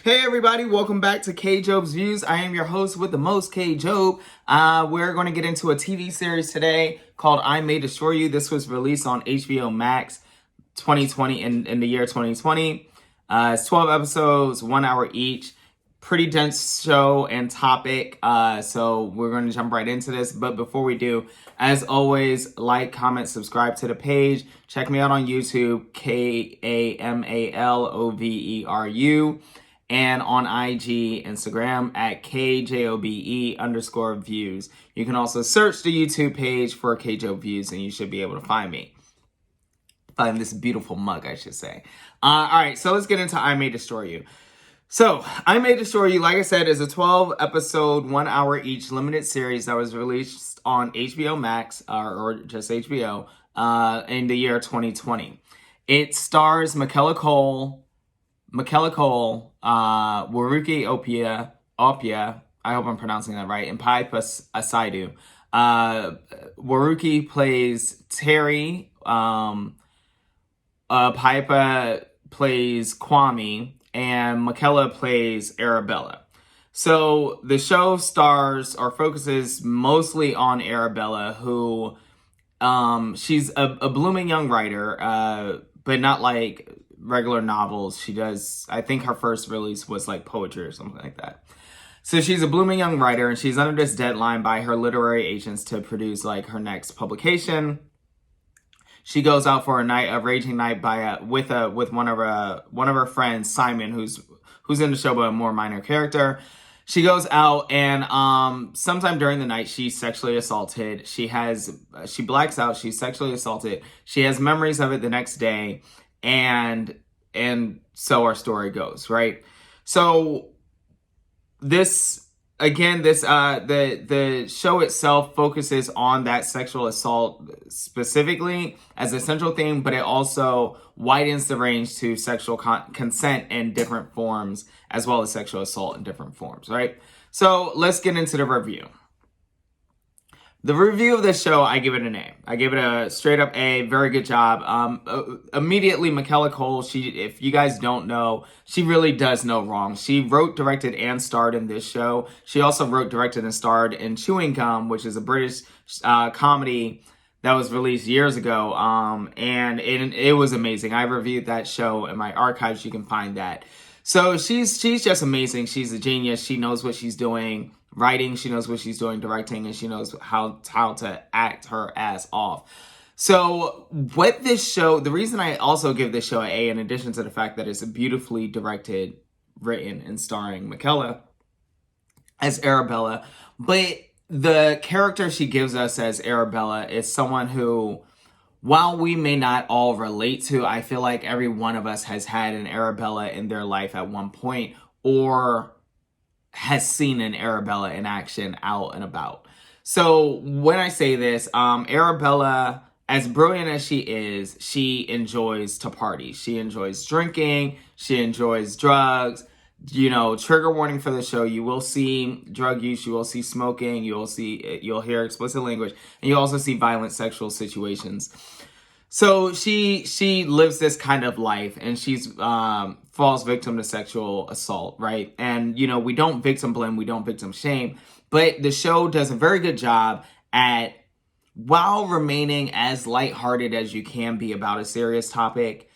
Hey everybody, welcome back to K Job's Views. I am your host with the most, K Job. We're going to get into a TV series today called I May Destroy You. This was released on HBO Max 2020 in the year 2020. It's 12 episodes, 1 hour each. Pretty dense show and topic, so we're going to jump right into this. But before we do, as always, like, comment, subscribe to the page. Check me out on YouTube, KAMALOVERU, and on IG, Instagram at KJOBE_views. You can also search the YouTube page for KJOB Views, and you should be able to find me. Find this beautiful mug, I should say. All right, so let's get into I May Destroy You. So, I May Destroy You, like I said, is a 12-episode, 1 hour each limited series that was released on HBO Max, or just HBO, in the year 2020. It stars Michaela Coel, Waruki Opia, I hope I'm pronouncing that right, and Pipe Asaidu. Waruki plays Terry, Pipa plays Kwame, and Michaela plays Arabella. So the show stars or focuses mostly on Arabella, who she's a blooming young writer, but not like regular novels. She does, I think her first release was like poetry or something like that. So she's a blooming young writer, and she's under this deadline by her literary agents to produce like her next publication. She goes out for a raging night with one of her friends, Simon, who's in the show but a more minor character. She goes out, and sometime during the night she's sexually assaulted. She blacks out. She's sexually assaulted. She has memories of it the next day, and so our story goes, right? So the show itself focuses on that sexual assault specifically as a central theme, but it also widens the range to sexual consent in different forms, as well as sexual assault in different forms, right? So let's get into the review. The review of this show, I give it an A. I give it a straight up A. Very good job. Immediately, Michaela Coel, if you guys don't know, she really does no wrong. She wrote, directed, and starred in this show. She also wrote, directed, and starred in Chewing Gum, which is a British comedy that was released years ago. And it was amazing. I reviewed that show in my archives. You can find that. So she's just amazing. She's a genius. She knows what she's doing. Writing, she knows what she's doing, directing, and she knows how to act her ass off. So what this show, the reason I also give this show an A, in addition to the fact that it's a beautifully directed, written, and starring Michaela as Arabella, but the character she gives us as Arabella is someone who, while we may not all relate to, I feel like every one of us has had an Arabella in their life at one point, or has seen an Arabella in action out and about. So when I say this, Arabella, as brilliant as she enjoys to party. She enjoys drinking. She enjoys drugs. You know, trigger warning for the show. You will see drug use. You will see smoking. You'll hear explicit language, and you'll also see violent sexual situations. So she lives this kind of life, and she's falls victim to sexual assault, right? And, you know, we don't victim blame, we don't victim shame, but the show does a very good job at, while remaining as lighthearted as you can be about a serious topic,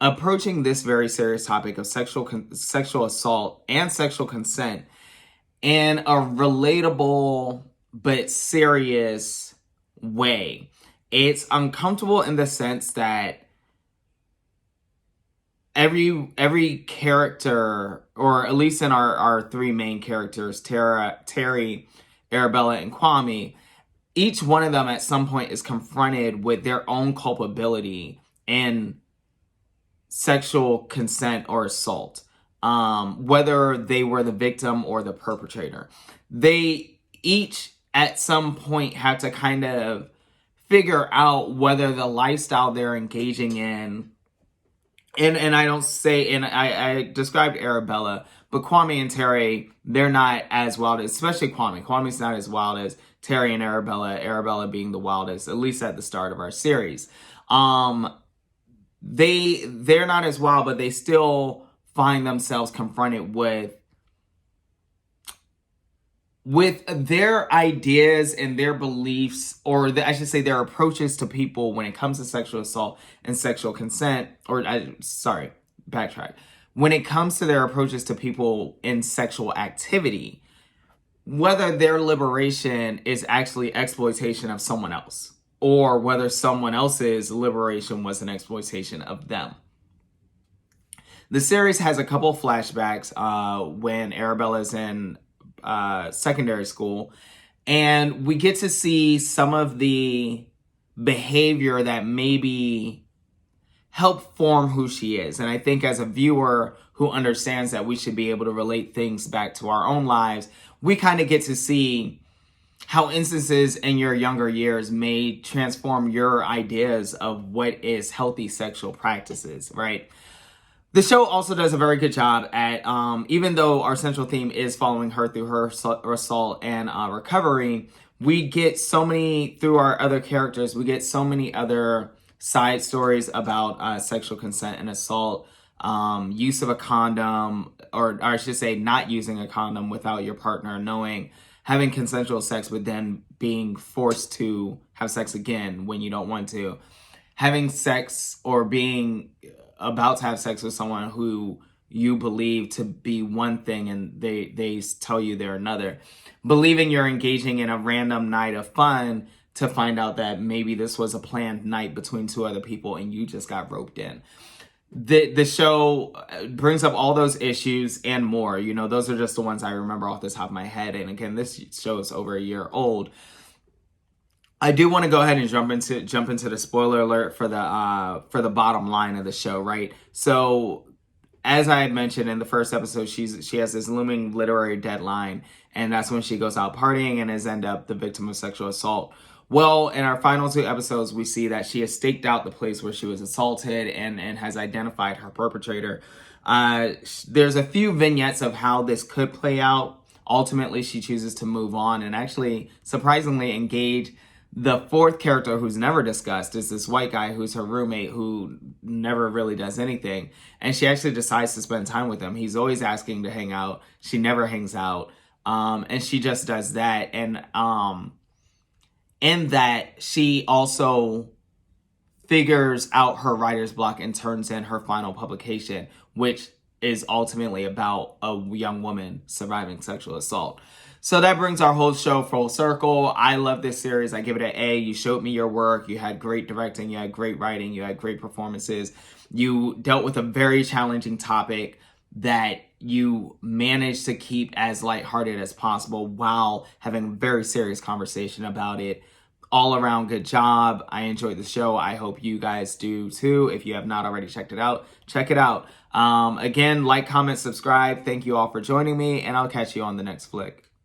approaching this very serious topic of sexual assault and sexual consent in a relatable but serious way. It's uncomfortable in the sense that every character, or at least in our three main characters, Terry, Arabella, and Kwame, each one of them at some point is confronted with their own culpability in sexual consent or assault, whether they were the victim or the perpetrator. They each at some point have to kind of figure out whether the lifestyle they're engaging in, and I don't say, and I described Arabella, but Kwame and Terry, they're not as wild, especially Kwame. Kwame's not as wild as Terry and Arabella being the wildest, at least at the start of our series. They're not as wild, but they still find themselves confronted with their ideas and their beliefs, or I should say their approaches to people when it comes to sexual assault and sexual consent, backtrack. When it comes to their approaches to people in sexual activity, whether their liberation is actually exploitation of someone else, or whether someone else's liberation was an exploitation of them. The series has a couple flashbacks when Arabella's in secondary school, and we get to see some of the behavior that maybe help form who she is. And I think as a viewer who understands that we should be able to relate things back to our own lives, we kind of get to see how instances in your younger years may transform your ideas of what is healthy sexual practices, right? The show also does a very good job at, even though our central theme is following her through her assault and recovery, we get so many, through our other characters, we get so many other side stories about sexual consent and assault, use of a condom, or I should say not using a condom without your partner knowing, having consensual sex but then being forced to have sex again when you don't want to, having sex or being about to have sex with someone who you believe to be one thing and they tell you they're another. Believing you're engaging in a random night of fun to find out that maybe this was a planned night between two other people and you just got roped in. The show brings up all those issues and more. You know, those are just the ones I remember off the top of my head. And again, this show is over a year old. I do want to go ahead and jump into the spoiler alert for the bottom line of the show, right? So, as I had mentioned in the first episode, she has this looming literary deadline, and that's when she goes out partying and is end up the victim of sexual assault. Well, in our final two episodes, we see that she has staked out the place where she was assaulted and has identified her perpetrator. There's a few vignettes of how this could play out. Ultimately, she chooses to move on and actually, surprisingly, engage. The fourth character who's never discussed is this white guy who's her roommate who never really does anything. And she actually decides to spend time with him. He's always asking to hang out. She never hangs out. And she just does that. And in that, she also figures out her writer's block and turns in her final publication, which is ultimately about a young woman surviving sexual assault. So that brings our whole show full circle. I love this series. I give it an A. You showed me your work. You had great directing. You had great writing. You had great performances. You dealt with a very challenging topic that you managed to keep as lighthearted as possible while having a very serious conversation about it. All around good job. I enjoyed the show. I hope you guys do too. If you have not already checked it out, check it out. Again, like, comment, subscribe. Thank you all for joining me, and I'll catch you on the next flick.